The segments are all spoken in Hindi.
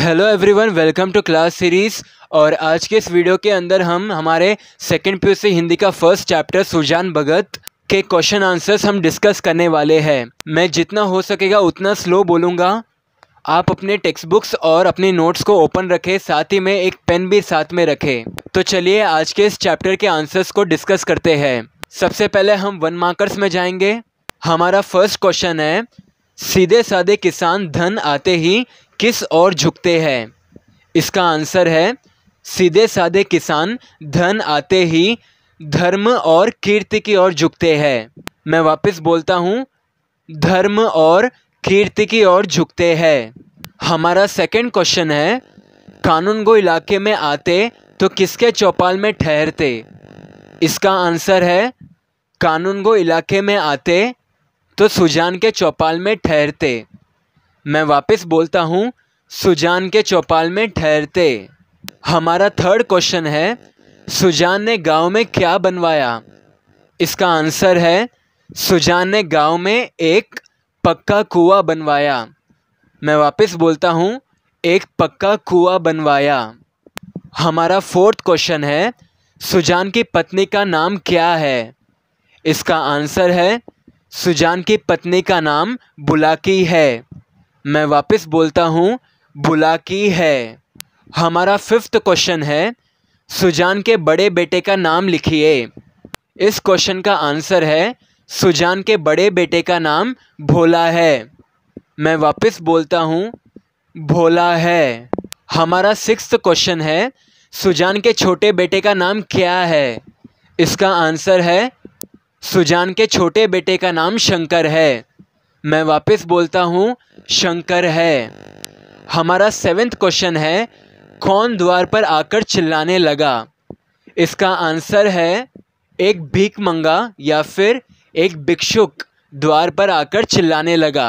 Hello everyone, welcome to class series. और आज के इस वीडियो के अंदर हम हमारे सेकंड पीयूसी हिंदी का फर्स्ट चैप्टर सुजान भगत के क्वेश्चन आंसर्स हम डिस्कस करने वाले हैं। मैं जितना हो सकेगा उतना स्लो बोलूँगा। आप अपने टेक्स्ट बुक्स और अपने नोट्स को ओपन रखें, साथ ही में एक पेन भी साथ में रखें। तो चलिए आज के इस चैप्टर के आंसर्स को डिस्कस करते हैं। सबसे पहले हम 1 मार्कर्स में जाएंगे। हमारा फर्स्ट क्वेश्चन है, सीधे साधे किसान धन आते ही किस ओर झुकते हैं। इसका आंसर है, सीधे साधे किसान धन आते ही धर्म और कीर्ति की ओर झुकते हैं। मैं वापस बोलता हूँ, धर्म और कीर्ति की ओर झुकते हैं। हमारा सेकंड क्वेश्चन है, कानून गो इलाके में आते तो किसके चौपाल में ठहरते। इसका आंसर है, कानून गो इलाके में आते तो सुजान के चौपाल में ठहरते। मैं वापस बोलता हूँ, सुजान के चौपाल में ठहरते। हमारा थर्ड क्वेश्चन है, सुजान ने गांव में क्या बनवाया। इसका आंसर है, सुजान ने गांव में एक पक्का कुआं बनवाया। मैं वापस बोलता हूँ, एक पक्का कुआं बनवाया। हमारा फोर्थ क्वेश्चन है, सुजान की पत्नी का नाम क्या है। इसका आंसर है, सुजान की पत्नी का नाम बुलाकी है। मैं वापस बोलता हूँ, बुलाकी है। हमारा फिफ्थ क्वेश्चन है, सुजान के बड़े बेटे का नाम लिखिए। इस क्वेश्चन का आंसर है, सुजान के बड़े बेटे का नाम भोला है। मैं वापस बोलता हूँ, भोला है। हमारा सिक्स्थ क्वेश्चन है, सुजान के छोटे बेटे का नाम क्या है। इसका आंसर है, सुजान के छोटे बेटे का नाम शंकर है। मैं वापस बोलता हूँ, शंकर है। हमारा सेवेंथ क्वेश्चन है, कौन द्वार पर आकर चिल्लाने लगा। इसका आंसर है, एक भीख मंगा या फिर एक भिक्षुक द्वार पर आकर चिल्लाने लगा।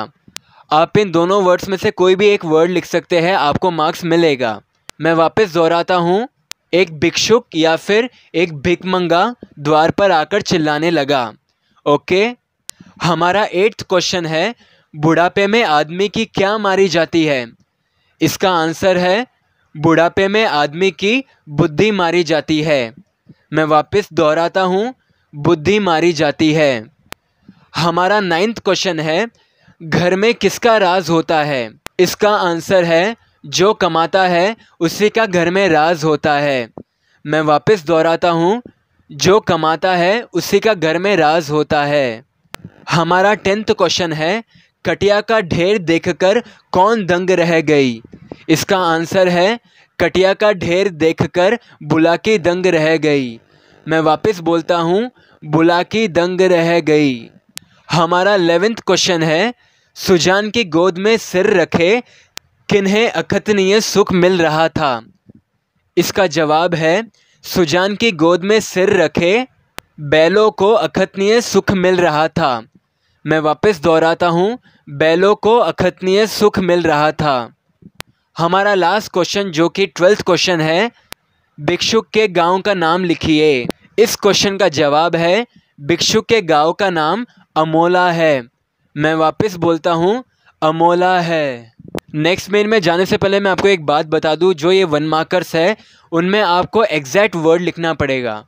आप इन दोनों वर्ड्स में से कोई भी एक वर्ड लिख सकते हैं, आपको मार्क्स मिलेगा। मैं वापस दोहराता हूँ, एक भिक्षुक या फिर एक भीख मंगा द्वार पर आकर चिल्लाने लगा। ओके। हमारा 8th क्वेश्चन है, बुढ़ापे में आदमी की क्या मारी जाती है। इसका आंसर है, बुढ़ापे में आदमी की बुद्धि मारी जाती है। मैं वापस दोहराता हूँ, बुद्धि मारी जाती है। हमारा 9th क्वेश्चन है, घर में किसका राज होता है। इसका आंसर है, जो कमाता है उसी का घर में राज होता है। मैं वापस दोहराता हूँ, जो कमाता है उसी का घर में राज होता है। हमारा 10th क्वेश्चन है, कटिया का ढेर देखकर कौन दंग रह गई। इसका आंसर है, कटिया का ढेर देखकर बुलाकी दंग रह गई। मैं वापस बोलता हूँ, बुलाकी दंग रह गई। हमारा 11th क्वेश्चन है, सुजान की गोद में सिर रखे किन्हें अकथनीय सुख मिल रहा था। इसका जवाब है, सुजान की गोद में सिर रखे बैलों को अकथनीय सुख मिल रहा था। मैं वापस दोहराता हूँ, बैलों को अकथनीय सुख मिल रहा था। हमारा लास्ट क्वेश्चन जो कि 12th क्वेश्चन है, भिक्षुक के गांव का नाम लिखिए। इस क्वेश्चन का जवाब है, भिक्षुक के गांव का नाम अमोला है। मैं वापस बोलता हूँ, अमोला है। नेक्स्ट मेन में जाने से पहले मैं आपको एक बात बता दूँ, जो ये 1 मार्कर्स है उनमें आपको एग्जैक्ट वर्ड लिखना पड़ेगा।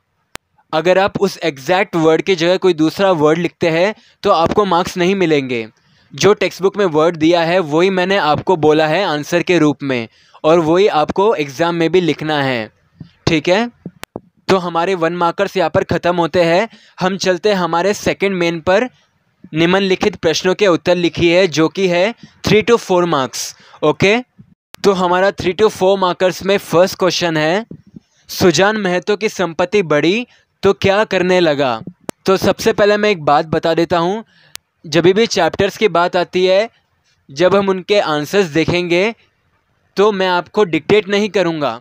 अगर आप उस एग्जैक्ट वर्ड की जगह कोई दूसरा वर्ड लिखते हैं तो आपको मार्क्स नहीं मिलेंगे। जो टेक्स्ट बुक में वर्ड दिया है वही मैंने आपको बोला है आंसर के रूप में, और वही आपको एग्ज़ाम में भी लिखना है। ठीक है, तो हमारे 1 मार्कर्स यहाँ पर ख़त्म होते हैं। हम चलते हैं हमारे सेकंड मेन पर। निम्नलिखित प्रश्नों के उत्तर लिखिए, जो कि है 3 to 4 मार्क्स। ओके, तो हमारा 3 to 4 मार्कर्स में फर्स्ट क्वेश्चन है, सुजान महतो की संपत्ति बढ़ी तो क्या करने लगा। तो सबसे पहले मैं एक बात बता देता हूँ, जब भी चैप्टर्स की बात आती है, जब हम उनके आंसर्स देखेंगे तो मैं आपको डिक्टेट नहीं करूँगा।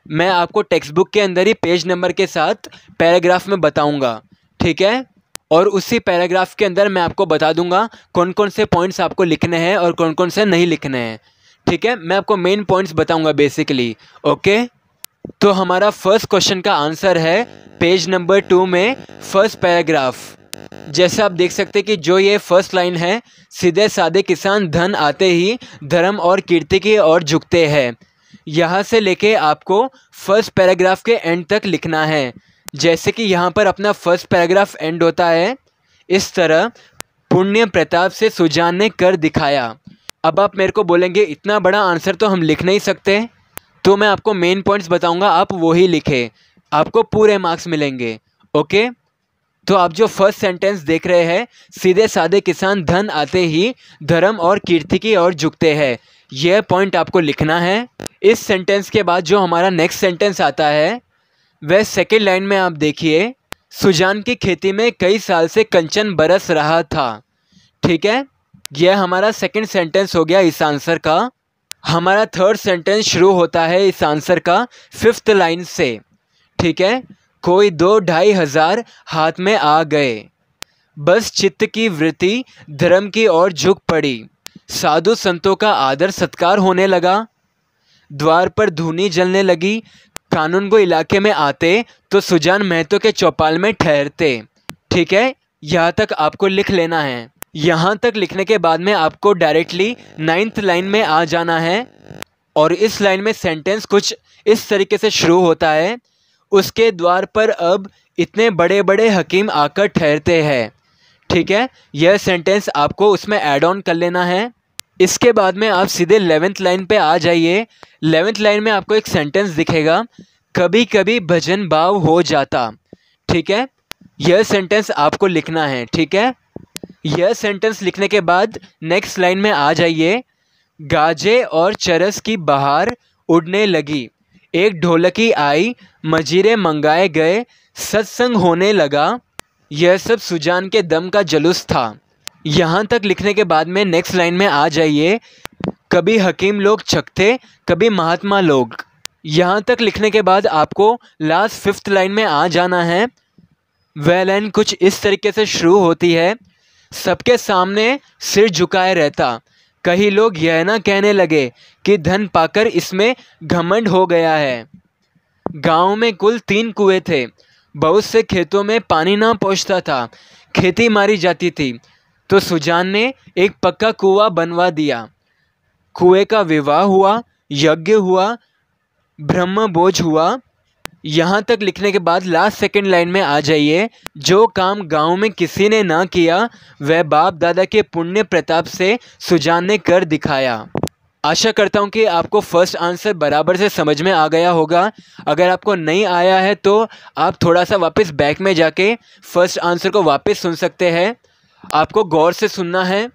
मैं आपको टेक्स्ट बुक के अंदर ही पेज नंबर के साथ पैराग्राफ में बताऊँगा। ठीक है, और उसी पैराग्राफ के अंदर मैं आपको बता दूँगा कौन कौन से पॉइंट्स आपको लिखने हैं और कौन कौन से नहीं लिखने हैं। ठीक है, मैं आपको मेन पॉइंट्स बताऊँगा बेसिकली। ओके, तो हमारा फर्स्ट क्वेश्चन का आंसर है पेज नंबर 2 में फर्स्ट पैराग्राफ। जैसे आप देख सकते हैं कि जो ये फर्स्ट लाइन है, सीधे साधे किसान धन आते ही धर्म और कीर्ति की ओर झुकते हैं, यहाँ से लेके आपको फर्स्ट पैराग्राफ के एंड तक लिखना है। जैसे कि यहाँ पर अपना फर्स्ट पैराग्राफ एंड होता है, इस तरह पुण्य प्रताप से सुजान ने कर दिखाया। अब आप मेरे को बोलेंगे इतना बड़ा आंसर तो हम लिख नहीं सकते, तो मैं आपको मेन पॉइंट्स बताऊंगा, आप वही लिखें, आपको पूरे मार्क्स मिलेंगे। ओके, तो आप जो फर्स्ट सेंटेंस देख रहे हैं, सीधे साधे किसान धन आते ही धर्म और कीर्ति की ओर झुकते हैं, यह पॉइंट आपको लिखना है। इस सेंटेंस के बाद जो हमारा नेक्स्ट सेंटेंस आता है, वह सेकेंड लाइन में आप देखिए, सुजान की खेती में कई साल से कंचन बरस रहा था। ठीक है, यह हमारा सेकंड सेंटेंस हो गया इस आंसर का। हमारा थर्ड सेंटेंस शुरू होता है इस आंसर का फिफ्थ लाइन से। ठीक है, कोई 2-2.5 हज़ार हाथ में आ गए, बस चित्त की वृत्ति धर्म की ओर झुक पड़ी, साधु संतों का आदर सत्कार होने लगा, द्वार पर धूनी जलने लगी, कानून को इलाके में आते तो सुजान महतो के चौपाल में ठहरते। ठीक है, यहाँ तक आपको लिख लेना है। यहाँ तक लिखने के बाद में आपको डायरेक्टली 9th लाइन में आ जाना है, और इस लाइन में सेंटेंस कुछ इस तरीके से शुरू होता है, उसके द्वार पर अब इतने बड़े बड़े हकीम आकर ठहरते हैं। ठीक है, यह सेंटेंस आपको उसमें ऐड ऑन कर लेना है। इसके बाद में आप सीधे 11th लाइन पे आ जाइए। 11th लाइन में आपको एक सेंटेंस दिखेगा, कभी कभी भजन भाव हो जाता। ठीक है, यह सेंटेंस आपको लिखना है। ठीक है, यह सेंटेंस लिखने के बाद नेक्स्ट लाइन में आ जाइए, गाजे और चरस की बहार उड़ने लगी, एक ढोलकी आई, मजीरे मंगाए गए, सत्संग होने लगा, यह सब सुजान के दम का जुलूस था। यहाँ तक लिखने के बाद में नेक्स्ट लाइन में आ जाइए, कभी हकीम लोग छकते, कभी महात्मा लोग। यहाँ तक लिखने के बाद आपको लास्ट फिफ्थ लाइन में आ जाना है। वह लाइन कुछ इस तरीके से शुरू होती है, सबके सामने सिर झुकाए रहता, कई लोग यह ना कहने लगे कि धन पाकर इसमें घमंड हो गया है। गांव में कुल 3 कुएं थे, बहुत से खेतों में पानी ना पहुंचता था, खेती मारी जाती थी, तो सुजान ने एक पक्का कुआं बनवा दिया। कुएं का विवाह हुआ, यज्ञ हुआ, ब्रह्म भोज हुआ। यहाँ तक लिखने के बाद लास्ट सेकंड लाइन में आ जाइए, जो काम गांव में किसी ने ना किया वह बाप दादा के पुण्य प्रताप से सुजान ने कर दिखाया। आशा करता हूँ कि आपको फर्स्ट आंसर बराबर से समझ में आ गया होगा। अगर आपको नहीं आया है तो आप थोड़ा सा वापस बैक में जाके फर्स्ट आंसर को वापस सुन सकते हैं। आपको गौर से सुनना है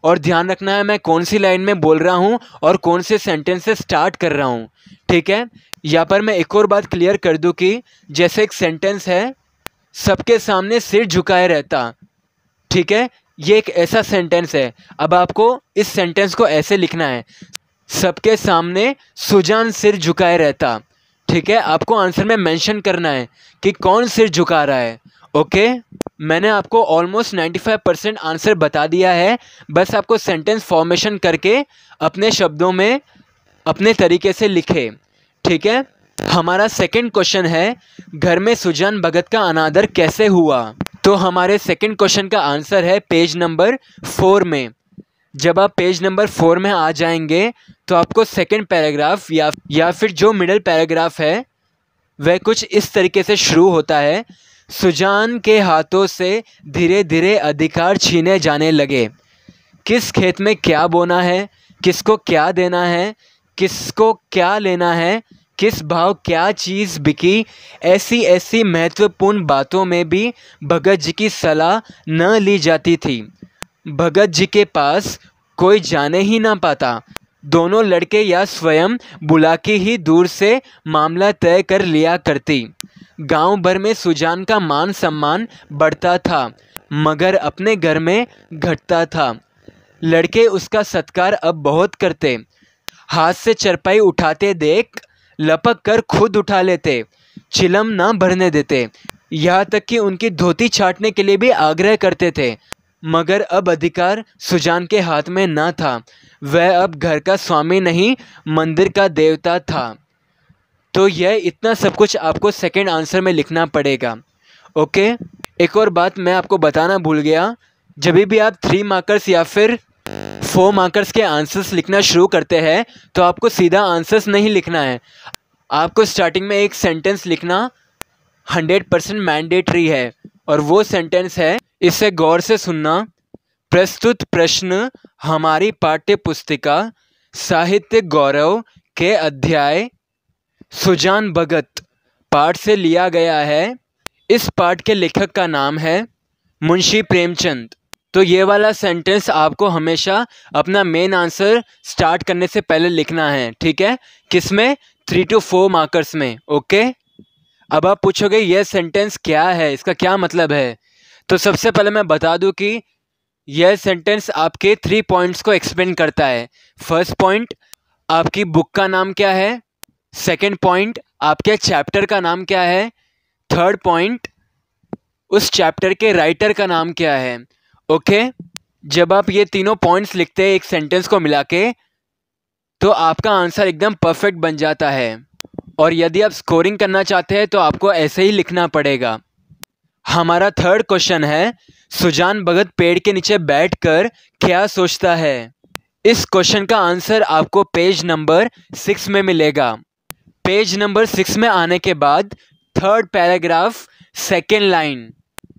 और ध्यान रखना है मैं कौन सी लाइन में बोल रहा हूँ और कौन से सेंटेंस से स्टार्ट कर रहा हूँ। ठीक है, यहाँ पर मैं एक और बात क्लियर कर दूँ कि जैसे एक सेंटेंस है, सबके सामने सिर झुकाए रहता। ठीक है, ये एक ऐसा सेंटेंस है। अब आपको इस सेंटेंस को ऐसे लिखना है, सबके सामने सुजान सिर झुकाए रहता। ठीक है, आपको आंसर में मेंशन करना है कि कौन सिर झुका रहा है। ओके, मैंने आपको ऑलमोस्ट 95% आंसर बता दिया है, बस आपको सेंटेंस फॉर्मेशन करके अपने शब्दों में अपने तरीके से लिखे। ठीक है, हमारा सेकंड क्वेश्चन है, घर में सुजान भगत का अनादर कैसे हुआ। तो हमारे सेकंड क्वेश्चन का आंसर है पेज नंबर 4 में। जब आप पेज नंबर 4 में आ जाएंगे तो आपको सेकंड पैराग्राफ या फिर जो मिडिल पैराग्राफ है वह कुछ इस तरीके से शुरू होता है, सुजान के हाथों से धीरे धीरे अधिकार छीने जाने लगे, किस खेत में क्या बोना है, किसको क्या देना है, किसको क्या लेना है, किस भाव क्या चीज़ बिकी, ऐसी ऐसी महत्वपूर्ण बातों में भी भगत जी की सलाह न ली जाती थी। भगत जी के पास कोई जाने ही ना पाता, दोनों लड़के या स्वयं बुला के ही दूर से मामला तय कर लिया करती। गांव भर में सुजान का मान सम्मान बढ़ता था, मगर अपने घर में घटता था। लड़के उसका सत्कार अब बहुत करते, हाथ से चरपाई उठाते देख लपक कर खुद उठा लेते, चिलम ना भरने देते, यहाँ तक कि उनकी धोती छाटने के लिए भी आग्रह करते थे। मगर अब अधिकार सुजान के हाथ में ना था, वह अब घर का स्वामी नहीं मंदिर का देवता था। तो यह इतना सब कुछ आपको सेकंड आंसर में लिखना पड़ेगा। ओके, एक और बात मैं आपको बताना भूल गया, जब भी आप 3 मार्कर्स या फिर 4 मार्कर्स के आंसर्स लिखना शुरू करते हैं तो आपको सीधा आंसर्स नहीं लिखना है। आपको स्टार्टिंग में एक सेंटेंस लिखना 100% मैंडेटरी है, और वो सेंटेंस है, इसे गौर से सुनना। प्रस्तुत प्रश्न हमारी पाठ्य पुस्तिका साहित्य गौरव के अध्याय सुजान भगत पाठ से लिया गया है। इस पाठ के लेखक का नाम है मुंशी प्रेमचंद। तो ये वाला सेंटेंस आपको हमेशा अपना मेन आंसर स्टार्ट करने से पहले लिखना है, ठीक है? किसमें? 3 to 4 मार्कर्स में, ओके? अब आप पूछोगे यह सेंटेंस क्या है, इसका क्या मतलब है? तो सबसे पहले मैं बता दूं कि यह सेंटेंस आपके 3 पॉइंट्स को एक्सप्लेन करता है। फर्स्ट पॉइंट, आपकी बुक का नाम क्या है। सेकंड पॉइंट, आपके चैप्टर का नाम क्या है। थर्ड पॉइंट, उस चैप्टर के राइटर का नाम क्या है, ओके? जब आप ये तीनों पॉइंट्स लिखते हैं एक सेंटेंस को मिला के, तो आपका आंसर एकदम परफेक्ट बन जाता है। और यदि आप स्कोरिंग करना चाहते हैं तो आपको ऐसे ही लिखना पड़ेगा। हमारा थर्ड क्वेश्चन है, सुजान भगत पेड़ के नीचे बैठकर क्या सोचता है। इस क्वेश्चन का आंसर आपको पेज नंबर 6 में मिलेगा। पेज नंबर 6 में आने के बाद थर्ड पैराग्राफ, सेकेंड लाइन,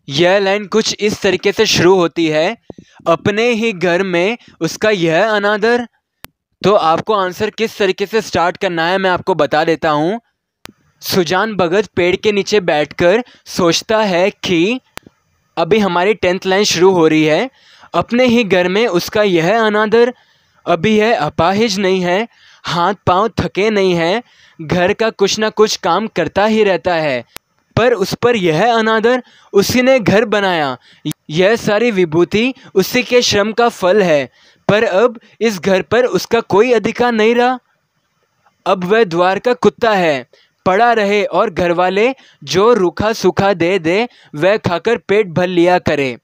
यह लाइन कुछ इस तरीके से शुरू होती है, अपने ही घर में उसका यह अनादर। तो आपको आंसर किस तरीके से स्टार्ट करना है मैं आपको बता देता हूँ। सुजान भगत पेड़ के नीचे बैठकर सोचता है कि, अभी हमारी 10th लाइन शुरू हो रही है, अपने ही घर में उसका यह अनादर। अभी यह अपाहिज नहीं है, हाथ पांव थके नहीं है, घर का कुछ ना कुछ काम करता ही रहता है, पर उस पर यह अनादर, उसी ने घर बनाया, यह सारी विभूति उसी के श्रम का फल है, पर अब इस घर पर उसका कोई अधिकार नहीं रहा। अब वह द्वार का कुत्ता है, पड़ा रहे और घर वाले जो रूखा सूखा दे दे वह खाकर पेट भर लिया करे।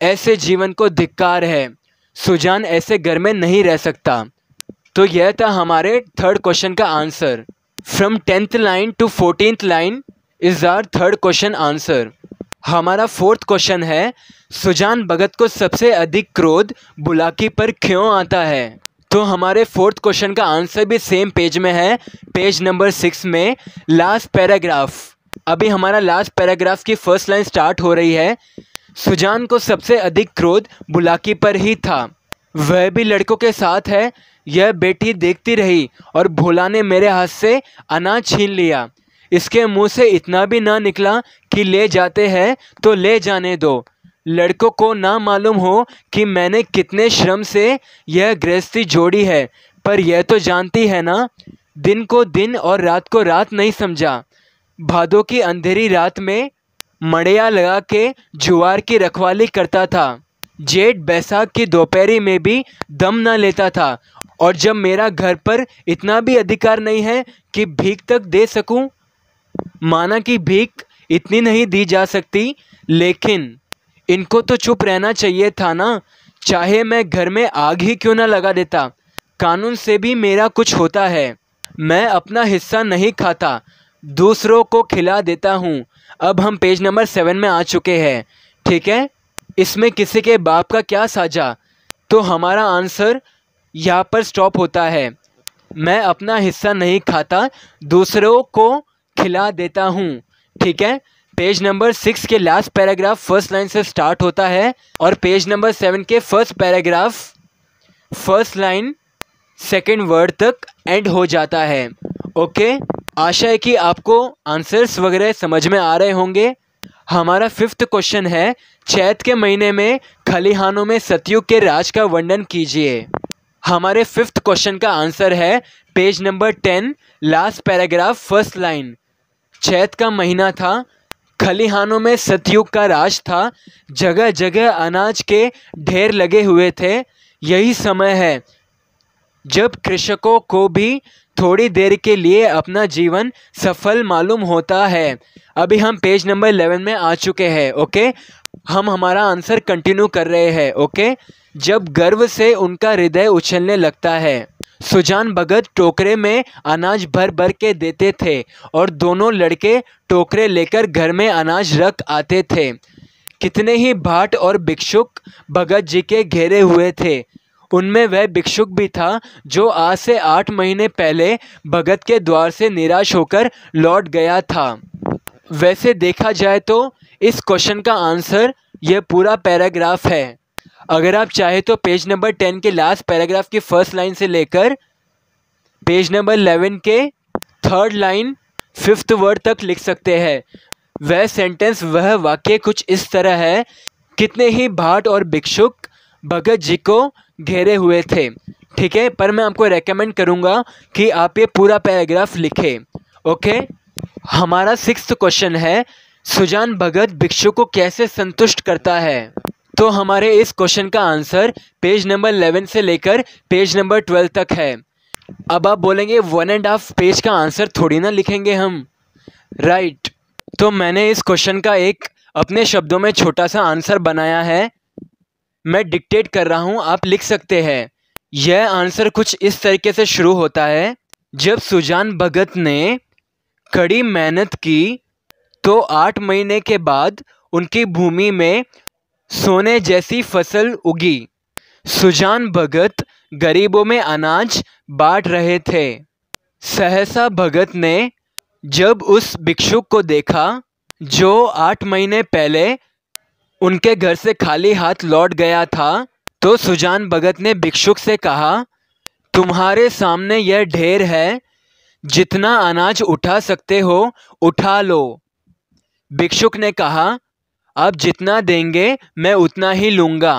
ऐसे जीवन को धिक्कार है, सुजान ऐसे घर में नहीं रह सकता। तो यह था हमारे थर्ड क्वेश्चन का answer. From 10th line to 14th line is our third question answer. हमारा फोर्थ क्वेश्चन है, सुजान भगत को सबसे अधिक क्रोध बुलाकी पर क्यों आता है। तो हमारे फोर्थ क्वेश्चन का आंसर भी सेम पेज में है, पेज नंबर 6 में, लास्ट पैराग्राफ। अभी हमारा लास्ट पैराग्राफ की फर्स्ट लाइन स्टार्ट हो रही है, सुजान को सबसे अधिक क्रोध बुलाकी पर ही था, वह भी लड़कों के साथ है। यह बेटी देखती रही और भोला ने मेरे हाथ से अनाज छीन लिया। इसके मुंह से इतना भी ना निकला कि ले जाते हैं तो ले जाने दो। लड़कों को ना मालूम हो कि मैंने कितने श्रम से यह गृहस्थी जोड़ी है, पर यह तो जानती है ना, दिन को दिन और रात को रात नहीं समझा। भादों की अंधेरी रात में मड़िया लगा के जुआर की रखवाली करता था, जेठ बैसाख की दोपहरी में भी दम ना लेता था। और जब मेरा घर पर इतना भी अधिकार नहीं है कि भीख तक दे सकूं, माना कि भीख इतनी नहीं दी जा सकती, लेकिन इनको तो चुप रहना चाहिए था ना, चाहे मैं घर में आग ही क्यों ना लगा देता। कानून से भी मेरा कुछ होता है, मैं अपना हिस्सा नहीं खाता, दूसरों को खिला देता हूँ। अब हम पेज नंबर 7 में आ चुके हैं, ठीक है? इसमें किसी के बाप का क्या साझा, तो हमारा आंसर यहाँ पर स्टॉप होता है। मैं अपना हिस्सा नहीं खाता, दूसरों को खिला देता हूँ, ठीक है? पेज नंबर 6 के लास्ट पैराग्राफ फर्स्ट लाइन से स्टार्ट होता है और पेज नंबर 7 के first paragraph first line second word तक एंड हो जाता है, ओके? आशा है कि आपको आंसर्स वगैरह समझ में आ रहे होंगे। हमारा फिफ्थ क्वेश्चन है, चैत के महीने में खलिहानों में सतयुग के राज का वर्णन कीजिए। हमारे फिफ्थ क्वेश्चन का आंसर है page number 10 last paragraph first line. चैत का महीना था, खलिहानों में सतयुग का राज था, जगह जगह अनाज के ढेर लगे हुए थे। यही समय है जब कृषकों को भी थोड़ी देर के लिए अपना जीवन सफल मालूम होता है। अभी हम पेज नंबर 11 में आ चुके हैं, ओके? हम हमारा आंसर कंटिन्यू कर रहे हैं, ओके? जब गर्व से उनका हृदय उछलने लगता है। सुजान भगत टोकरे में अनाज भर भर के देते थे और दोनों लड़के टोकरे लेकर घर में अनाज रख आते थे। कितने ही भाट और भिक्षुक भगत जी के घेरे हुए थे। उनमें वह भिक्षुक भी था जो आज से 8 महीने पहले भगत के द्वार से निराश होकर लौट गया था। वैसे देखा जाए तो इस क्वेश्चन का आंसर यह पूरा पैराग्राफ है। अगर आप चाहे तो पेज नंबर 10 के लास्ट पैराग्राफ की फर्स्ट लाइन से लेकर पेज नंबर 11 के थर्ड लाइन 5th वर्ड तक लिख सकते हैं। वह सेंटेंस, वह वाक्य कुछ इस तरह है, कितने ही भाट और भिक्षुक भगत जी को घेरे हुए थे। ठीक है, पर मैं आपको रेकमेंड करूँगा कि आप ये पूरा पैराग्राफ लिखें। ओके, हमारा 6th क्वेश्चन है, सुजान भगत भिक्षु को कैसे संतुष्ट करता है। तो हमारे इस क्वेश्चन का आंसर पेज नंबर 11 से लेकर पेज नंबर 12 तक है। अब आप बोलेंगे 1.5 पेज का आंसर थोड़ी ना लिखेंगे हम, राइट। तो मैंने इस क्वेश्चन का एक अपने शब्दों में छोटा सा आंसर बनाया है, मैं डिक्टेट कर रहा हूँ, आप लिख सकते हैं। यह आंसर कुछ इस तरीके से शुरू होता है, जब सुजान भगत ने कड़ी मेहनत की तो 8 महीने के बाद उनकी भूमि में सोने जैसी फसल उगी। सुजान भगत गरीबों में अनाज बांट रहे थे। सहसा भगत ने जब उस भिक्षुक को देखा जो 8 महीने पहले उनके घर से खाली हाथ लौट गया था, तो सुजान भगत ने भिक्षुक से कहा, तुम्हारे सामने यह ढेर है, जितना अनाज उठा सकते हो उठा लो। भिक्षुक ने कहा, आप जितना देंगे मैं उतना ही लूँगा।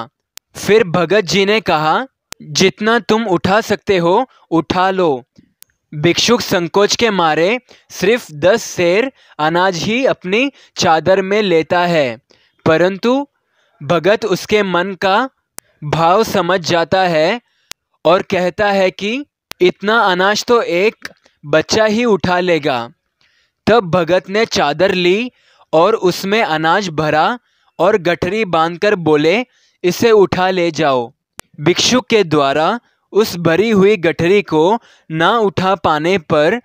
फिर भगत जी ने कहा, जितना तुम उठा सकते हो उठा लो। भिक्षुक संकोच के मारे सिर्फ 10 सेर अनाज ही अपनी चादर में लेता है, परंतु भगत उसके मन का भाव समझ जाता है और कहता है कि इतना अनाज तो एक बच्चा ही उठा लेगा। तब भगत ने चादर ली और उसमें अनाज भरा और गठरी बांधकर बोले, इसे उठा ले जाओ। भिक्षुक के द्वारा उस भरी हुई गठरी को ना उठा पाने पर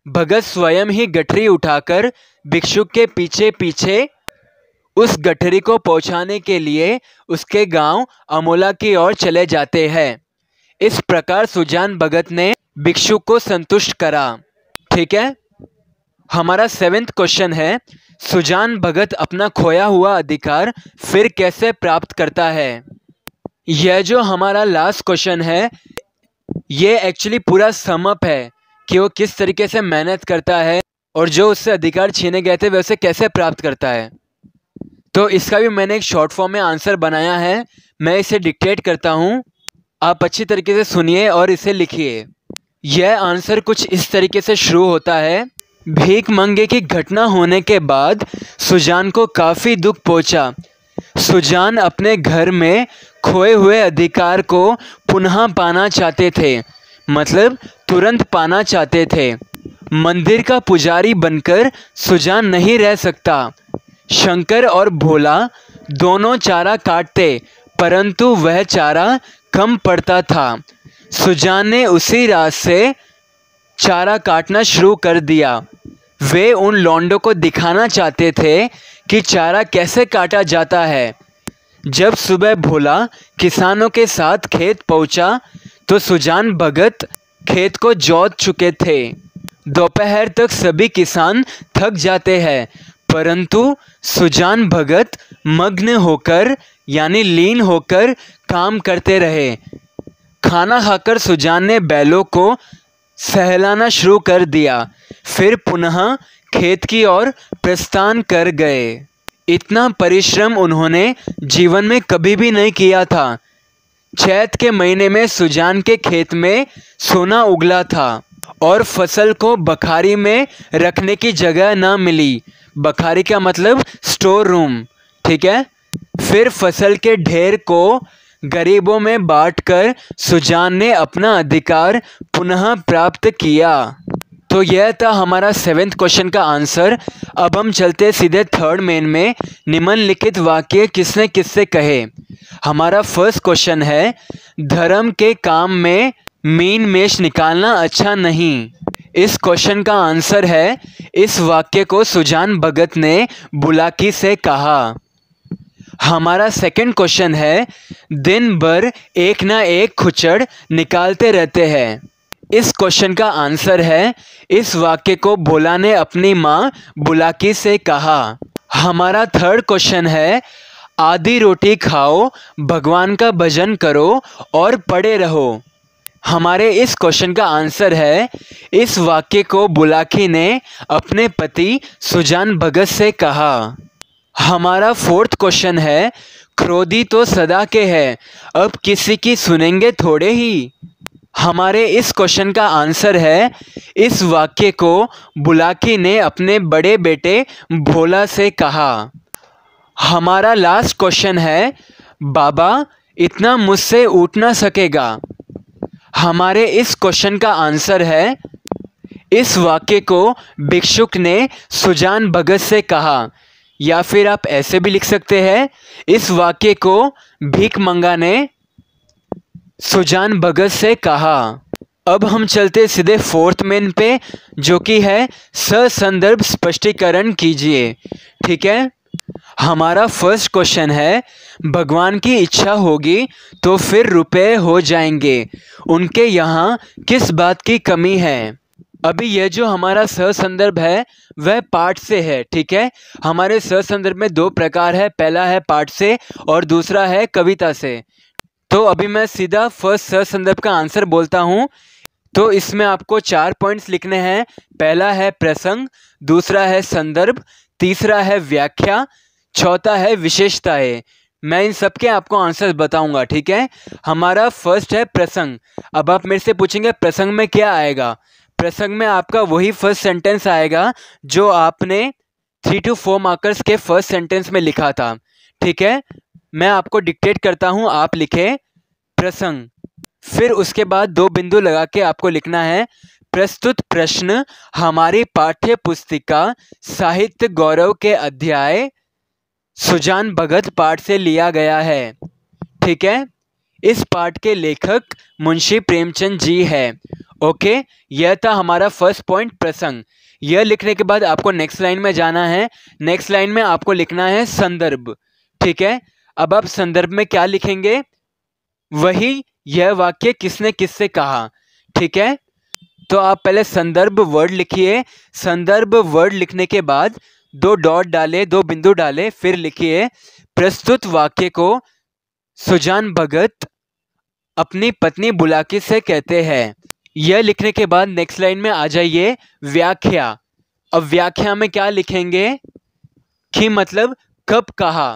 भगत स्वयं ही गठरी उठाकर भिक्षुक के पीछे पीछे उस गठरी को पहुंचाने के लिए उसके गांव अमोला की ओर चले जाते हैं। इस प्रकार सुजान भगत ने भिक्षुक को संतुष्ट करा। ठीक है, हमारा 7th क्वेश्चन है, सुजान भगत अपना खोया हुआ अधिकार फिर कैसे प्राप्त करता है। यह जो हमारा लास्ट क्वेश्चन है, ये एक्चुअली पूरा समअप है कि वो किस तरीके से मेहनत करता है और जो उससे अधिकार छीने गए थे वैसे कैसे प्राप्त करता है। तो इसका भी मैंने एक शॉर्ट फॉर्म में आंसर बनाया है, मैं इसे डिक्टेट करता हूँ, आप अच्छी तरीके से सुनिए और इसे लिखिए। यह आंसर कुछ इस तरीके से शुरू होता है, भीख मंगे की घटना होने के बाद सुजान को काफ़ी दुख पहुंचा। सुजान अपने घर में खोए हुए अधिकार को पुनः पाना चाहते थे, मतलब तुरंत पाना चाहते थे। मंदिर का पुजारी बनकर सुजान नहीं रह सकता। शंकर और भोला दोनों चारा काटते, परंतु वह चारा कम पड़ता था। सुजान ने उसी रात से चारा काटना शुरू कर दिया। वे उन लौंडों को दिखाना चाहते थे कि चारा कैसे काटा जाता है। जब सुबह भोला किसानों के साथ खेत पहुंचा तो सुजान भगत खेत को जोत चुके थे। दोपहर तक सभी किसान थक जाते हैं, परंतु सुजान भगत मग्न होकर यानी लीन होकर काम करते रहे। खाना खाकर सुजान ने बैलों को सहलाना शुरू कर दिया, फिर पुनः खेत की ओर प्रस्थान कर गए। इतना परिश्रम उन्होंने जीवन में कभी भी नहीं किया था। चैत के महीने में सुजान के खेत में सोना उगला था और फसल को बखारी में रखने की जगह न मिली। बखारी का मतलब स्टोर रूम, ठीक है। फिर फसल के ढेर को गरीबों में बांटकर सुजान ने अपना अधिकार पुनः प्राप्त किया। तो यह था हमारा 7th क्वेश्चन का आंसर। अब हम चलते सीधे 3rd मेन में, निम्नलिखित वाक्य किसने किससे कहे। हमारा फर्स्ट क्वेश्चन है, धर्म के काम में मीन मेष निकालना अच्छा नहीं। इस क्वेश्चन का आंसर है, इस वाक्य को सुजान भगत ने बुलाकी से कहा। हमारा सेकंड क्वेश्चन है, दिन भर एक ना एक खुचड़ निकालते रहते हैं। इस क्वेश्चन का आंसर है, इस वाक्य को भोला ने अपनी माँ बुलाकी से कहा। हमारा थर्ड क्वेश्चन है, आधी रोटी खाओ, भगवान का भजन करो और पड़े रहो। हमारे इस क्वेश्चन का आंसर है, इस वाक्य को बुलाकी ने अपने पति सुजान भगत से कहा। हमारा फोर्थ क्वेश्चन है, क्रोधी तो सदा के हैं, अब किसी की सुनेंगे थोड़े ही। हमारे इस क्वेश्चन का आंसर है, इस वाक्य को बुलाकी ने अपने बड़े बेटे भोला से कहा। हमारा लास्ट क्वेश्चन है, बाबा इतना मुझसे उठ ना सकेगा। हमारे इस क्वेश्चन का आंसर है, इस वाक्य को भिक्षुक ने सुजान भगत से कहा, या फिर आप ऐसे भी लिख सकते हैं, इस वाक्य को भीख मंगा ने सुजान भगत से कहा। अब हम चलते सीधे फोर्थ मेन पे, जो कि है ससंदर्भ स्पष्टीकरण कीजिए। ठीक है, हमारा फर्स्ट क्वेश्चन है, भगवान की इच्छा होगी तो फिर रुपए हो जाएंगे, उनके यहाँ किस बात की कमी है। अभी यह जो हमारा सहसंदर्भ है वह पाठ से है। ठीक है, हमारे सहसंदर्भ में दो प्रकार है, पहला है पाठ से और दूसरा है कविता से। तो अभी मैं सीधा फर्स्ट सहसंदर्भ का आंसर बोलता हूँ। तो इसमें आपको 4 पॉइंट्स लिखने हैं। पहला है प्रसंग, दूसरा है संदर्भ, तीसरा है व्याख्या, चौथा है विशेषताएं। मैं इन सब के आपको आंसर बताऊंगा। ठीक है, हमारा फर्स्ट है प्रसंग। अब आप मेरे से पूछेंगे प्रसंग में क्या आएगा। प्रसंग में आपका वही फर्स्ट सेंटेंस आएगा जो आपने 3 to 4 मार्कर्स के फर्स्ट सेंटेंस में लिखा था। ठीक है, मैं आपको डिक्टेट करता हूं, आप लिखें प्रसंग, फिर उसके बाद 2 बिंदु लगा के आपको लिखना है, प्रस्तुत प्रश्न हमारी पाठ्य पुस्तिका साहित्य गौरव के अध्याय सुजान भगत पाठ से लिया गया है। ठीक है, इस पाठ के लेखक मुंशी प्रेमचंद जी है। ओके, यह था हमारा फर्स्ट पॉइंट प्रसंग। यह लिखने के बाद आपको नेक्स्ट लाइन में जाना है। नेक्स्ट लाइन में आपको लिखना है संदर्भ। ठीक है, अब आप संदर्भ में क्या लिखेंगे, वही यह वाक्य किसने किससे कहा। ठीक है, तो आप पहले संदर्भ वर्ड लिखिए। संदर्भ वर्ड लिखने के बाद 2 डॉट डाले, 2 बिंदु डाले, फिर लिखिए प्रस्तुत वाक्य को सुजान भगत अपनी पत्नी बुलाकी से कहते हैं। यह लिखने के बाद नेक्स्ट लाइन में आ जाइए व्याख्या। अब व्याख्या में क्या लिखेंगे कि मतलब कब कहा,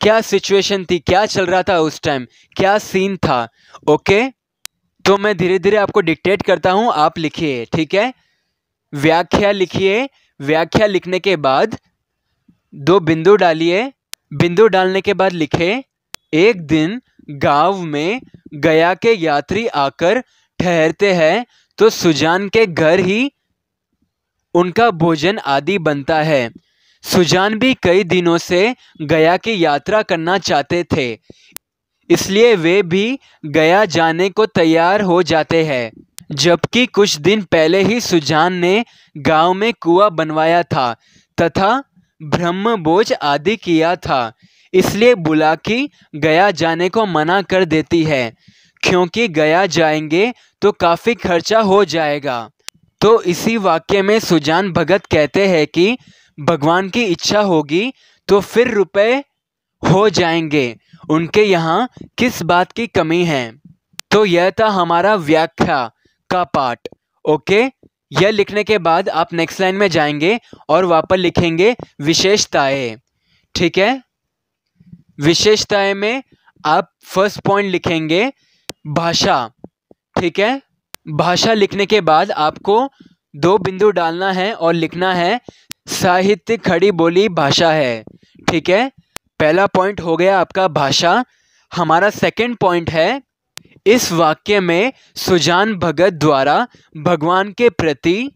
क्या सिचुएशन थी, क्या चल रहा था उस टाइम, क्या सीन था। ओके, तो मैं धीरे धीरे आपको डिक्टेट करता हूं, आप लिखिए। ठीक है, व्याख्या लिखिए। व्याख्या लिखने के बाद 2 बिंदु डालिए। बिंदु डालने के बाद लिखे, एक दिन गांव में गया के यात्री आकर ठहरते हैं तो सुजान के घर ही उनका भोजन आदि बनता है। सुजान भी कई दिनों से गया की यात्रा करना चाहते थे, इसलिए वे भी गया जाने को तैयार हो जाते हैं। जबकि कुछ दिन पहले ही सुजान ने गांव में कुआं बनवाया था तथा ब्रह्मभोज आदि किया था, इसलिए बुलाकी गया जाने को मना कर देती है, क्योंकि गया जाएंगे तो काफ़ी खर्चा हो जाएगा। तो इसी वाक्य में सुजान भगत कहते हैं कि भगवान की इच्छा होगी तो फिर रुपए हो जाएंगे, उनके यहाँ किस बात की कमी है। तो यह था हमारा व्याख्या का पार्ट। ओके, यह लिखने के बाद आप नेक्स्ट लाइन में जाएंगे और वापस लिखेंगे विशेषताएं। ठीक है, विशेषताएं में आप फर्स्ट पॉइंट लिखेंगे भाषा। ठीक है, भाषा लिखने के बाद आपको 2 बिंदु डालना है और लिखना है साहित्य खड़ी बोली भाषा है। ठीक है, पहला पॉइंट हो गया आपका भाषा। हमारा सेकंड पॉइंट है, इस वाक्य में सुजान भगत द्वारा भगवान के प्रति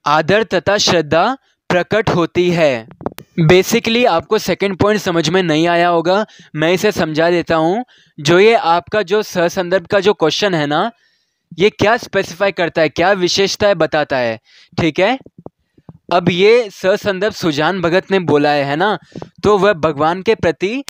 आदर तथा श्रद्धा प्रकट होती है। बेसिकली आपको सेकंड पॉइंट समझ में नहीं आया होगा, मैं इसे समझा देता हूँ। जो ये आपका जो सहसंदर्भ का जो क्वेश्चन है ना, ये क्या स्पेसिफाई करता है, क्या विशेषताएं बताता है। ठीक है, अब ये सहसंदर्भ सुजान भगत ने बोला है ना, तो वह भगवान के प्रति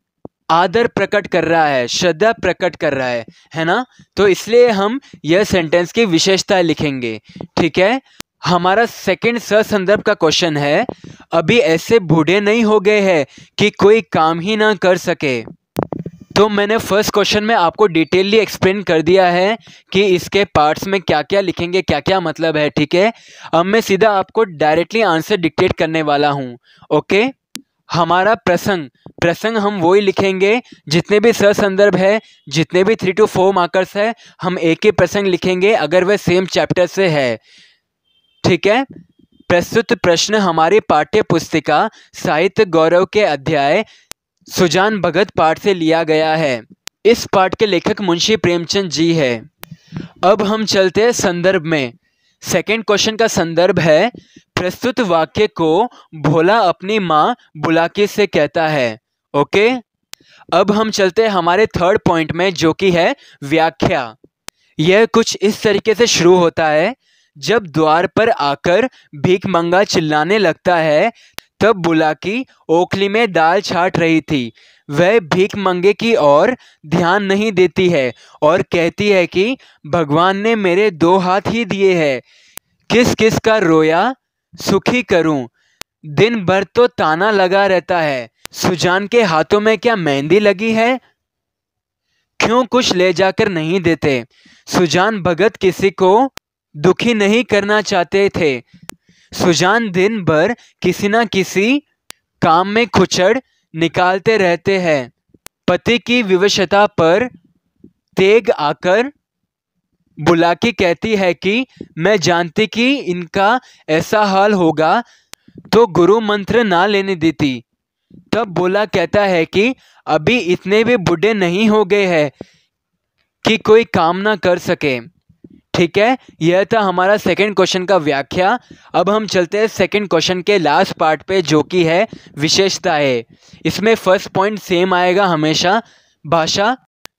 आदर प्रकट कर रहा है, श्रद्धा प्रकट कर रहा है ना। तो इसलिए हम यह सेंटेंस की विशेषता लिखेंगे। ठीक है, हमारा सेकंड संदर्भ का क्वेश्चन है, अभी ऐसे बूढ़े नहीं हो गए हैं कि कोई काम ही ना कर सके। तो मैंने फर्स्ट क्वेश्चन में आपको डिटेलली एक्सप्लेन कर दिया है कि इसके पार्ट्स में क्या क्या लिखेंगे, क्या क्या मतलब है। ठीक है, अब मैं सीधा आपको डायरेक्टली आंसर डिक्टेट करने वाला हूँ। ओके, हमारा प्रसंग हम वही लिखेंगे, जितने भी संदर्भ है, जितने भी 3 to 4 मार्कर्स है, हम एक ही प्रसंग लिखेंगे अगर वह सेम चैप्टर से है। ठीक है, प्रस्तुत प्रश्न हमारी पाठ्य पुस्तिका साहित्य गौरव के अध्याय सुजान भगत पाठ से लिया गया है। इस पाठ के लेखक मुंशी प्रेमचंद जी है। अब हम चलते हैं संदर्भ में। सेकंड क्वेश्चन का संदर्भ है, प्रस्तुत वाक्य को भोला अपनी माँ बुलाकी से कहता है। ओके, अब हम चलते हैं हमारे थर्ड पॉइंट में, जो कि है व्याख्या। यह कुछ इस तरीके से शुरू होता है, जब द्वार पर आकर भीख मंगा चिल्लाने लगता है, तब बुलाकी ओखली में दाल छाट रही थी। वह भीख मंगे की ओर ध्यान नहीं देती है और कहती है कि भगवान ने मेरे 2 हाथ ही दिए हैं, किस किस का रोया सुखी करूं। दिन भर तो ताना लगा रहता है, सुजान के हाथों में क्या मेहंदी लगी है, क्यों कुछ ले जाकर नहीं देते। सुजान भगत किसी को दुखी नहीं करना चाहते थे। सुजान दिन भर किसी ना किसी काम में खुचड़ निकालते रहते हैं। पति की विवशता पर तेग आकर बुलाकी कहती है कि मैं जानती कि इनका ऐसा हाल होगा तो गुरु मंत्र ना लेने देती। तब बोला कहता है कि अभी इतने भी बूढ़े नहीं हो गए हैं कि कोई काम ना कर सके। ठीक है, यह था हमारा सेकंड क्वेश्चन का व्याख्या। अब हम चलते हैं सेकंड क्वेश्चन के लास्ट पार्ट पे, जो कि है विशेषताएं। इसमें फर्स्ट पॉइंट सेम आएगा हमेशा, भाषा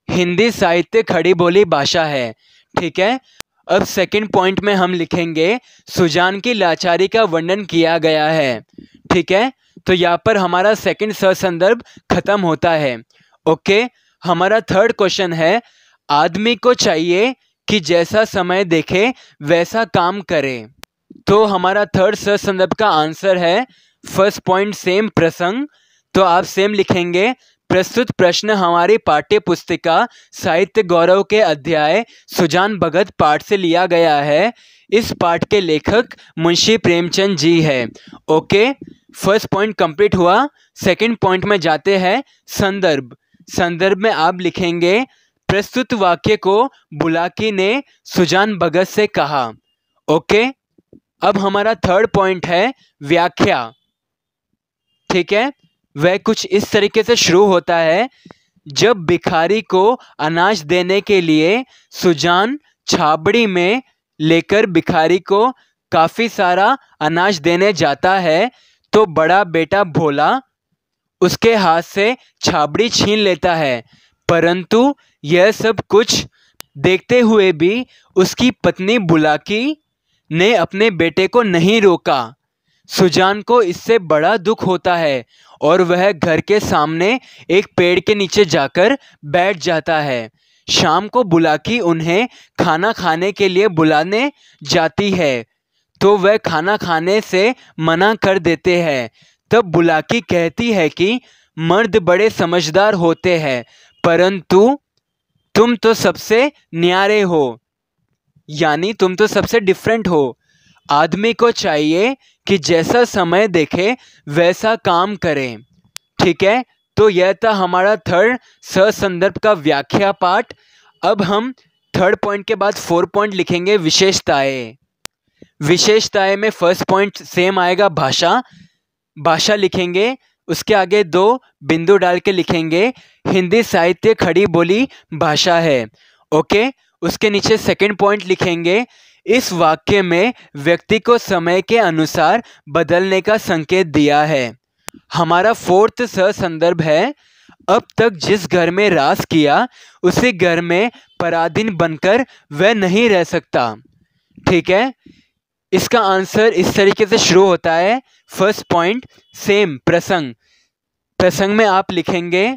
हिंदी साहित्य खड़ी बोली भाषा है। ठीक है, अब सेकंड पॉइंट में हम लिखेंगे सुजान की लाचारी का वर्णन किया गया है। ठीक है, तो यहाँ पर हमारा सेकंड संदर्भ खत्म होता है। ओके, हमारा थर्ड क्वेश्चन है, आदमी को चाहिए कि जैसा समय देखे वैसा काम करे। तो हमारा थर्ड संदर्भ का आंसर है फर्स्ट पॉइंट सेम प्रसंग। तो आप सेम लिखेंगे, प्रस्तुत प्रश्न हमारी पाठ्य पुस्तिका साहित्य गौरव के अध्याय सुजान भगत पाठ से लिया गया है। इस पाठ के लेखक मुंशी प्रेमचंद जी है। ओके, फर्स्ट पॉइंट कंप्लीट हुआ। सेकंड पॉइंट में जाते हैं संदर्भ। संदर्भ में आप लिखेंगे, प्रस्तुत वाक्य को बुलाकी ने सुजान भगत से कहा। ओके, अब हमारा थर्ड पॉइंट है व्याख्या। ठीक है, वह कुछ इस तरीके से शुरू होता है, जब भिखारी को अनाज देने के लिए सुजान छाबड़ी में लेकर भिखारी को काफ़ी सारा अनाज देने जाता है, तो बड़ा बेटा भोला उसके हाथ से छाबड़ी छीन लेता है। परंतु यह सब कुछ देखते हुए भी उसकी पत्नी बुलाकी ने अपने बेटे को नहीं रोका। सुजान को इससे बड़ा दुख होता है और वह घर के सामने एक पेड़ के नीचे जाकर बैठ जाता है। शाम को बुलाकी उन्हें खाना खाने के लिए बुलाने जाती है, तो वह खाना खाने से मना कर देते हैं। तब बुलाकी कहती है कि मर्द बड़े समझदार होते हैं, परंतु तुम तो सबसे न्यारे हो, यानी तुम तो सबसे डिफरेंट हो। आदमी को चाहिए कि जैसा समय देखे वैसा काम करें। ठीक है, तो यह था हमारा थर्ड संदर्भ का व्याख्या पाठ। अब हम थर्ड पॉइंट के बाद 4 पॉइंट लिखेंगे विशेषताएं। विशेषताएं में फर्स्ट पॉइंट सेम आएगा, भाषा लिखेंगे, उसके आगे 2 बिंदु डाल के लिखेंगे हिंदी साहित्य खड़ी बोली भाषा है। ओके, उसके नीचे सेकंड पॉइंट लिखेंगे, इस वाक्य में व्यक्ति को समय के अनुसार बदलने का संकेत दिया है। हमारा फोर्थ संदर्भ है, अब तक जिस घर में रास किया उसी घर में पराधीन बनकर वह नहीं रह सकता। ठीक है, इसका आंसर इस तरीके से शुरू होता है। फर्स्ट पॉइंट सेम प्रसंग में आप लिखेंगे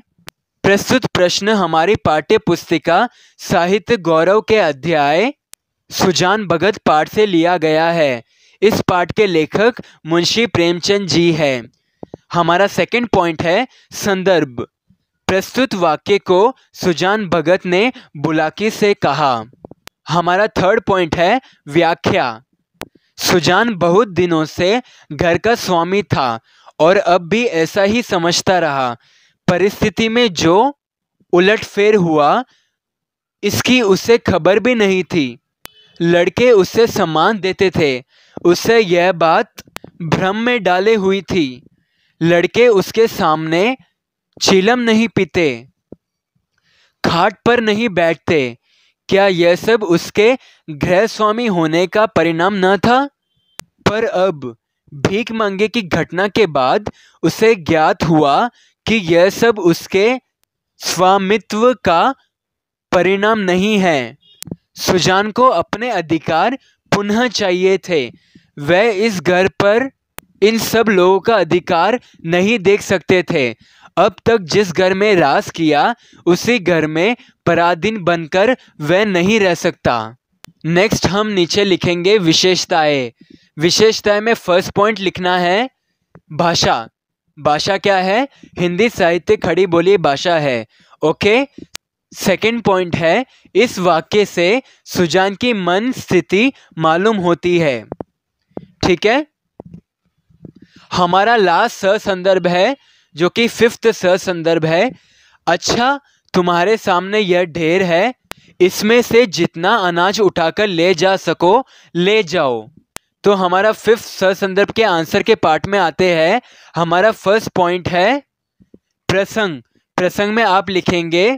प्रस्तुत प्रश्न हमारी पाठ्य पुस्तिका साहित्य गौरव के अध्याय सुजान भगत पाठ से लिया गया है। इस पाठ के लेखक मुंशी प्रेमचंद जी हैं। हमारा सेकंड पॉइंट है संदर्भ। प्रस्तुत वाक्य को सुजान भगत ने बुलाकी से कहा। हमारा थर्ड पॉइंट है व्याख्या। सुजान बहुत दिनों से घर का स्वामी था और अब भी ऐसा ही समझता रहा। परिस्थिति में जो उलटफेर हुआ इसकी उसे खबर भी नहीं थी। लड़के उसे सम्मान देते थे, उसे यह बात भ्रम में डाले हुई थी। लड़के उसके सामने चीलम नहीं पीते, खाट पर नहीं बैठते। क्या यह सब उसके गृह स्वामी होने का परिणाम न था? पर अब भीख मांगे की घटना के बाद उसे ज्ञात हुआ कि यह सब उसके स्वामित्व का परिणाम नहीं है। सुजान को अपने अधिकार पुनः चाहिए थे। वह इस घर पर इन सब लोगों का अधिकार नहीं देख सकते थे। अब तक जिस घर में राज किया उसी घर में पराधीन बनकर वह नहीं रह सकता। नेक्स्ट हम नीचे लिखेंगे विशेषताएं। विशेषताएं में फर्स्ट पॉइंट लिखना है भाषा। भाषा क्या है? हिंदी साहित्य खड़ी बोली भाषा है। ओके। सेकंड पॉइंट है इस वाक्य से सुजान की मन स्थिति मालूम होती है। ठीक है। हमारा लास्ट संदर्भ है जो कि फिफ्थ संदर्भ है। अच्छा, तुम्हारे सामने यह ढेर है, इसमें से जितना अनाज उठाकर ले जा सको ले जाओ। तो हमारा फिफ्थ संदर्भ के आंसर के पार्ट में आते हैं। हमारा फर्स्ट पॉइंट है प्रसंग। प्रसंग में आप लिखेंगे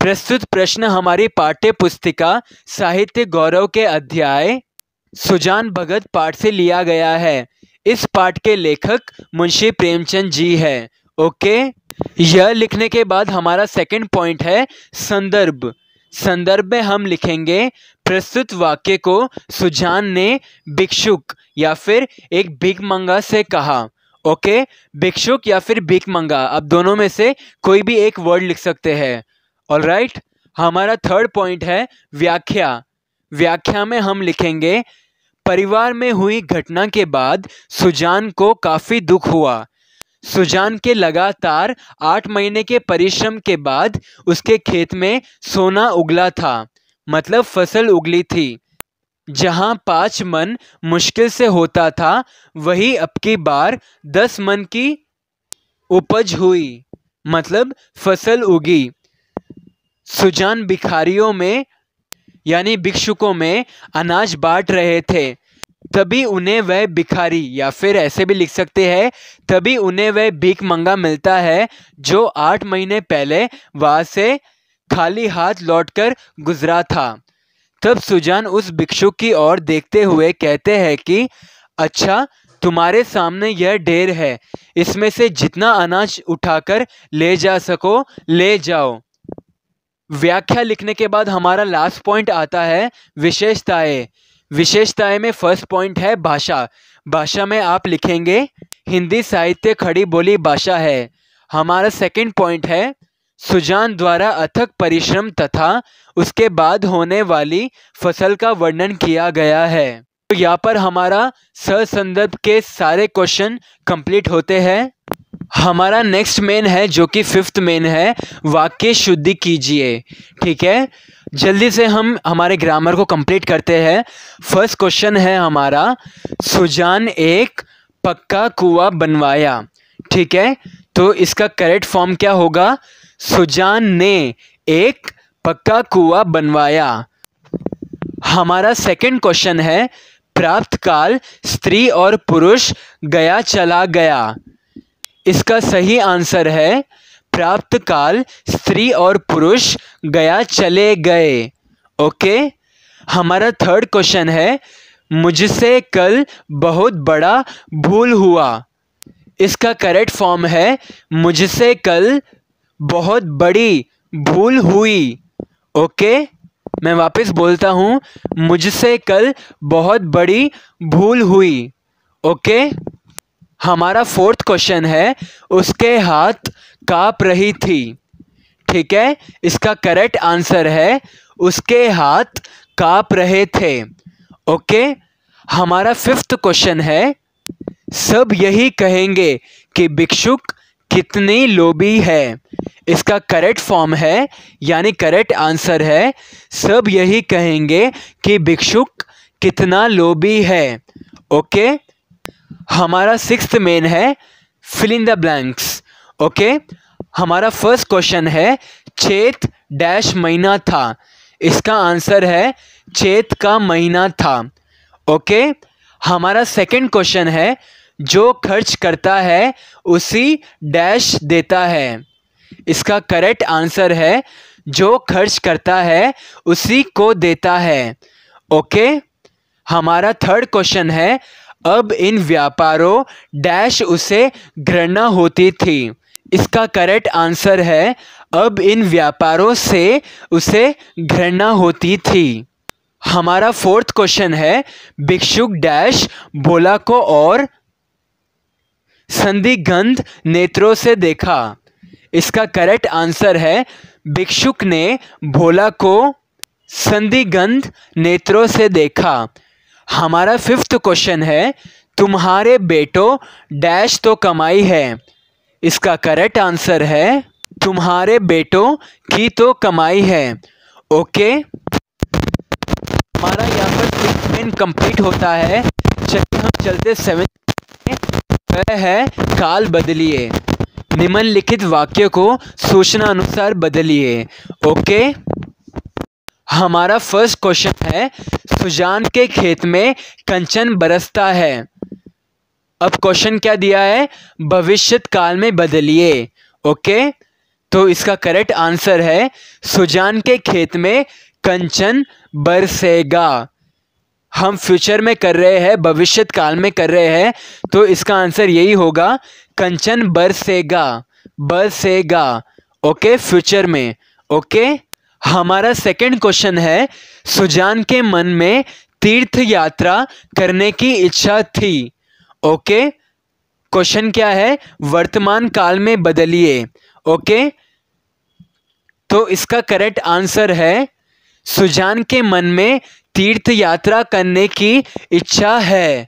प्रस्तुत प्रश्न हमारी पाठ्य पुस्तिका साहित्य गौरव के अध्याय सुजान भगत पाठ से लिया गया है। इस पाठ के लेखक मुंशी प्रेमचंद जी हैं। ओके। यह लिखने के बाद हमारा सेकंड पॉइंट है संदर्भ। संदर्भ में हम लिखेंगे प्रस्तुत वाक्य को सुजान ने भिक्षुक या फिर एक भिखमंगा से कहा। ओके। भिक्षुक या फिर भिखमंगा, अब दोनों में से कोई भी एक वर्ड लिख सकते हैं। ऑलराइट। हमारा थर्ड पॉइंट है व्याख्या। व्याख्या में हम लिखेंगे परिवार में हुई घटना के बाद सुजान को काफ़ी दुख हुआ। सुजान के लगातार 8 महीने के परिश्रम के बाद उसके खेत में सोना उगला था, मतलब फसल उगली थी। जहां 5 मन मुश्किल से होता था वही अब की बार 10 मन की उपज हुई, मतलब फसल उगी। सुजान भिखारियों में यानी भिक्षुकों में अनाज बांट रहे थे। तभी उन्हें वह भिखारी या फिर ऐसे भी लिख सकते हैं तभी उन्हें वह भीख मंगा मिलता है जो 8 महीने पहले वहां से खाली हाथ लौटकर गुजरा था। तब सुजान उस भिक्षुक की ओर देखते हुए कहते हैं कि अच्छा, तुम्हारे सामने यह ढेर है, इसमें से जितना अनाज उठाकर ले जा सको ले जाओ। व्याख्या लिखने के बाद हमारा लास्ट पॉइंट आता है विशेषताएं। विशेषताएं में फर्स्ट पॉइंट है भाषा। भाषा में आप लिखेंगे हिंदी साहित्य खड़ी बोली भाषा है। हमारा सेकंड पॉइंट है सुजान द्वारा अथक परिश्रम तथा उसके बाद होने वाली फसल का वर्णन किया गया है। तो यहाँ पर हमारा संदर्भ के सारे क्वेश्चन कंप्लीट होते हैं। हमारा नेक्स्ट मेन है जो कि फिफ्थ मेन है वाक्य शुद्धि कीजिए। ठीक है, जल्दी से हम हमारे ग्रामर को कंप्लीट करते हैं। फर्स्ट क्वेश्चन है हमारा सुजान एक पक्का कुआं बनवाया। ठीक है, तो इसका करेक्ट फॉर्म क्या होगा? सुजान ने एक पक्का कुआं बनवाया। हमारा सेकंड क्वेश्चन है प्राप्त काल स्त्री और पुरुष गया चला गया। इसका सही आंसर है प्राप्त काल स्त्री और पुरुष गया चले गए। ओके। हमारा थर्ड क्वेश्चन है मुझसे कल बहुत बड़ा भूल हुआ। इसका करेक्ट फॉर्म है मुझसे कल बहुत बड़ी भूल हुई। ओके, मैं वापस बोलता हूँ, मुझसे कल बहुत बड़ी भूल हुई। ओके। हमारा फोर्थ क्वेश्चन है उसके हाथ काँप रही थी। ठीक है, इसका करेक्ट आंसर है उसके हाथ कांप रहे थे। ओके, हमारा 5th क्वेश्चन है, सब यही कहेंगे कि भिक्षुक कितनी लोभी है। इसका करेक्ट फॉर्म है यानी करेक्ट आंसर है, सब यही कहेंगे कि भिक्षुक कितना लोभी है। ओके, हमारा 6th मेन है, fill in the blanks. Okay, हमारा फर्स्ट क्वेश्चन है, चैत डैश महीना था। इसका आंसर है चैत का महीना था। ओके, हमारा सेकंड क्वेश्चन है, जो खर्च करता है उसी डैश देता है। इसका करेक्ट आंसर है, जो खर्च करता है उसी को देता है। ओके, हमारा थर्ड क्वेश्चन है, अब इन व्यापारों डैश उसे घृणा होती थी। इसका करेक्ट आंसर है, अब इन व्यापारों से उसे घृणा होती थी। हमारा फोर्थ क्वेश्चन है, भिक्षुक डैश भोला को और संदिग्ध नेत्रों से देखा। इसका करेक्ट आंसर है, भिक्षुक ने भोला को संदिग्ध नेत्रों से देखा। हमारा 5th क्वेश्चन है, तुम्हारे बेटों डैश तो कमाई है। इसका करेक्ट आंसर है, तुम्हारे बेटों की तो कमाई है। ओके, हमारा यहाँ पर 6th मेन कंप्लीट होता है। चलिए हम चलते 7th, वह है काल बदलिए। निम्नलिखित वाक्य को सूचना अनुसार बदलिए। ओके, हमारा फर्स्ट क्वेश्चन है, सुजान के खेत में कंचन बरसता है। अब क्वेश्चन क्या दिया है, भविष्य काल में बदलिए। ओके, तो इसका करेक्ट आंसर है, सुजान के खेत में कंचन बरसेगा। हम फ्यूचर में कर रहे हैं, भविष्य काल में कर रहे हैं, तो इसका आंसर यही होगा, कंचन बरसेगा, बरसेगा। ओके, फ्यूचर में। ओके, हमारा सेकंड क्वेश्चन है, सुजान के मन में तीर्थ यात्रा करने की इच्छा थी। ओके, क्वेश्चन क्या है, वर्तमान काल में बदलिए। ओके, तो इसका करेक्ट आंसर है, सुजान के मन में तीर्थ यात्रा करने की इच्छा है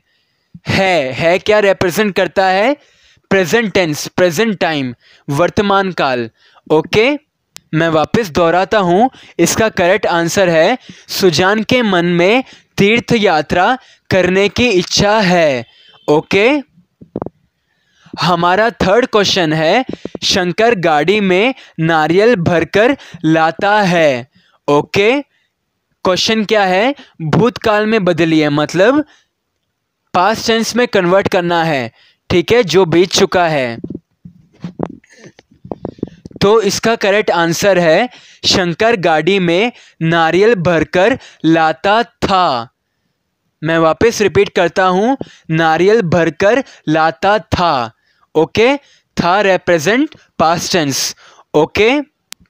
क्या रिप्रेजेंट करता है, प्रेजेंट टेंस, प्रेजेंट टाइम, वर्तमान काल। ओके, मैं वापस दोहराता हूं, इसका करेक्ट आंसर है, सुजान के मन में तीर्थ यात्रा करने की इच्छा है। ओके, हमारा थर्ड क्वेश्चन है, शंकर गाड़ी में नारियल भरकर लाता है। ओके, क्वेश्चन क्या है, भूतकाल में बदलिए, मतलब पास्ट टेंस में कन्वर्ट करना है। ठीक है, जो बीत चुका है। तो इसका करेक्ट आंसर है, शंकर गाड़ी में नारियल भरकर लाता था। मैं वापस रिपीट करता हूं, नारियल भरकर लाता था। ओके, था रिप्रेजेंट पास्ट टेंस। ओके,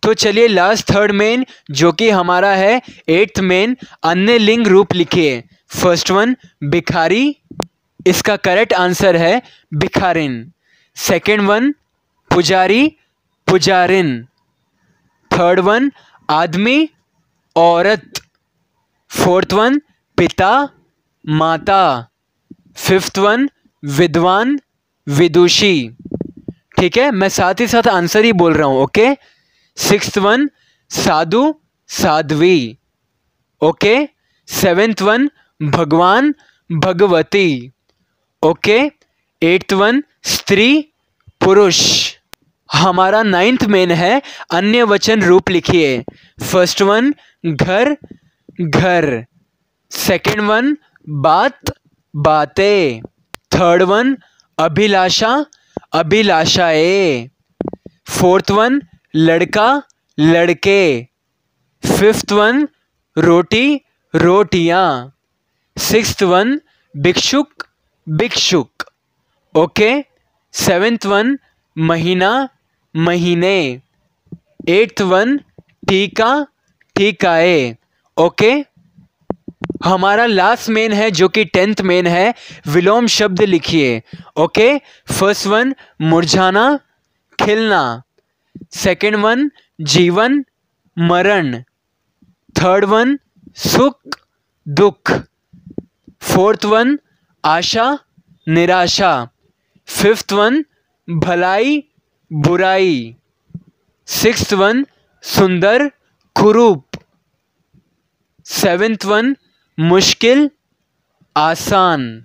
तो चलिए लास्ट थर्ड मेन जो कि हमारा है 8th मेन, अन्य लिंग रूप लिखिए। फर्स्ट वन भिखारी, इसका करेक्ट आंसर है भिखारिन। सेकंड वन पुजारी, पुजारिन। थर्ड वन आदमी, औरत। फोर्थ वन पिता, माता। फिफ्थ वन विद्वान, विदुषी। ठीक है, मैं साथ ही साथ आंसर ही बोल रहा हूं। ओके, 6th वन साधु, साध्वी। ओके, 7th वन भगवान, भगवती। ओके, 8th वन स्त्री, पुरुष। हमारा 9th मेन है अन्य वचन रूप लिखिए। फर्स्ट वन घर, घर। सेकंड वन बात, बातें। थर्ड वन अभिलाषा, अभिलाषाएं। फोर्थ वन लड़का, लड़के। फिफ्थ वन रोटी, रोटियां। सिक्स्थ वन भिक्षुक, भिक्षुक। ओके, 7th वन महीना, महीने। 8th वन टीका, टीकाए। ओके, हमारा लास्ट मेन है जो कि 10th मेन है, विलोम शब्द लिखिए। ओके, फर्स्ट वन मुरझाना, खिलना। सेकंड वन जीवन मरण। थर्ड वन सुख दुख। फोर्थ वन आशा निराशा। फिफ्थ वन भलाई बुराई। सिक्स्थ वन सुंदर कुरूप। सेवेंथ वन मुश्किल आसान।